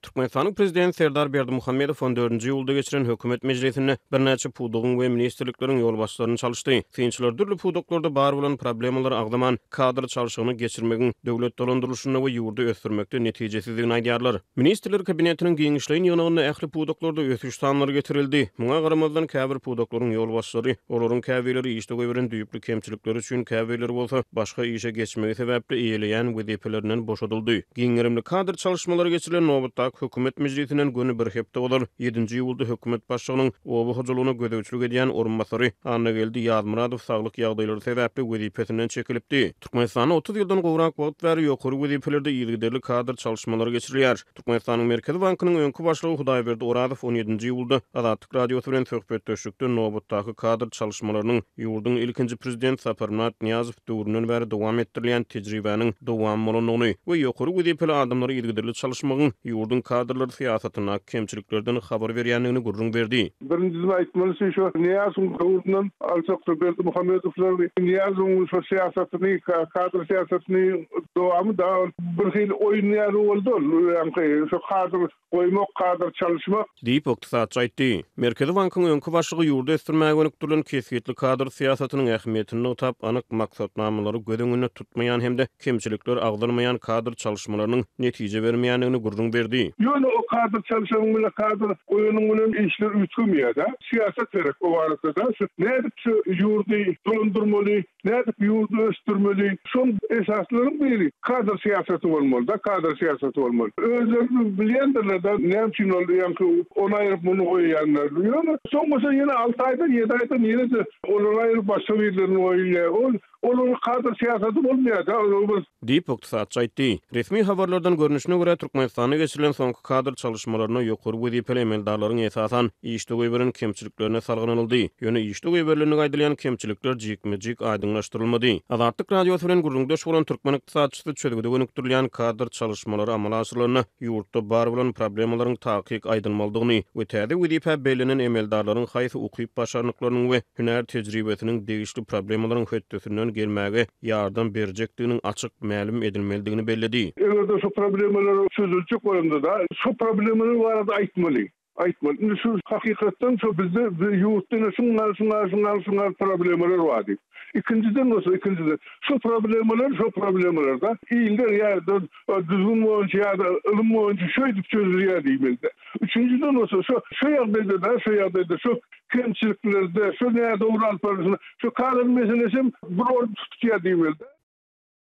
Türkmenistanyň prezidenti Serdar Berdimuhammedow 14-nji ýylda geçiren hökümet mejlisinde bir näçe pudugyň we ministrlikleriň ýolbaşçylaryny çalyşdy. Synçylar dürli pudoklarda bar bolan problemleri agdaman kadr çalyşygyny geçirmegiň döwlet dolandyrylşyna we ýurda ösdürmekde netijesizligini aýdýarlar. Ministrler kabinetiniň giňişleýin ýygynyna ähli pudoklarda ösüş sanlary getirildi. Muňa garamazdan käbir pudoklaryň ýolbaşçylary olaryň käbeleri işde goýberen düýüklü kemçilikleri üçin käbeleri bolsa başga işe geçmegi sebäpli eýeleýän wezifelerinden boşadyldy. Giňerimli kadr çalyşmalary geçirilen nowatda hökümet mejlisinden göni bir hepde bolar. 7-nji ýylda hökümet başçylygynyň oba hojalygyna gödäwçilik edýän orunbasary Annageldi Ýazmuradow saglyk ýagdaýlary sebäpli wezifesinden çekilipdi. Türkmenistanyň 30 ýyldan gowrak wagt bäri ýokary wezifelerde ýylgyderli kadr çalyşmalary geçirilýär. Türkmenistanyň Merkezi Bankynyň öňkü başlygy Hudaýberdi Oradow 17-nji ýylda Azatlyk radiosu bilen söhbetdeşikde nowatdaky kadr çalyşmalarynyň ýurduň ilkinji prezident Saparmat Niýazow döwründen bäri dowam etdirilýän tejribäniň dowam bolanyny we ýokary wezifeli adamlary ýylgyderli çalyşmagyň ýurdun kadrlar siýasatyna kemçiliklerden habar berýändigini gurrun berdi. Birinci aýtmaly şu Niýazow döwründen alçak Berdimuhammedowlar Niýazow şu siýasatyny kadr siýasatyny dowamy da bir hil oýnýar boldy. Yani şu kadr goýmak, kadr çalyşmak diýip oktasatçy aýtdy. Merkezi Bankynyň öňkü başlygy ýurda ösdürmäge gönükdirilen kesgitli kadr siýasatynyň ähmiýetini utap anyk maksatnamalary göz tutmaýan hemde kemçilikler agdyrmaýan kadr çalyşmalarynyň netije bermeýändigini gurrun berdi. Ýöne o kadr çalyşanyň bilen kadr goýunyň bilen işler ütgümýär da. Siýasat gerek o barada da. Nädip şu ýurdy dolandyrmaly, nädip ýurdy ösdürmeli. Şol esaslaryň biri kadr siýasaty bolmaly da, kadr siýasaty bolmaly. Özlerini bilýändirler da näme üçin ýa-ni ona aýryp muny goýýanlar. Ýöne soňmasa ýene 6 aýdan 7 aýdan ýene de onlara aýryp başga birlerini goýýar. Onun kadr siýasaty bolmaýar da. Diýip oktasatçy aýtdy. Resmi habarlardan görnüşine göre Türkmenistanyň geçirilen soňky kadr çalyşmalaryna ýokary wezifeli emeldarlaryň esasan işde goýberen kemçiliklerine salgynanyldy. Ýöne işde goýberlerini gaýdylýan kemçilikler jikmejik aýdyňlaşdyrylmady. Azatlyk radiosu bilen gurrundaş bolan türkmen ykdysatçysy çözgüde gönükdirilen kadr çalyşmalary amal aşyrylaryna ýurtda bar bolan problemlaryň takyk aýdylmalydygyny we täze wezife belenen emeldarlaryň haýsy ukyp başarnyklarynyň we hüner tejribesiniň degişli problemlaryň hötdesinden gelmäge ýardam berjekdiginiň açyk ma'lum edilmeligini belledi. Eger şu problemler çözülecek bolanda da şu problemleri barada aýtmaly. Aýtmaly. Şu hakykatdan şu bizde ýurtda şunlar problemler bar. İkinciden şu problemler da iýilder ýa-da düzgün boýunça ýa-da ılym boýunça şöýdip çözülýär diýmeli. Üçüncüden şu ýagdaýda şu kemçiliklerde şu näde ural şu kadr meselesi bir ol tutýar diýmeli.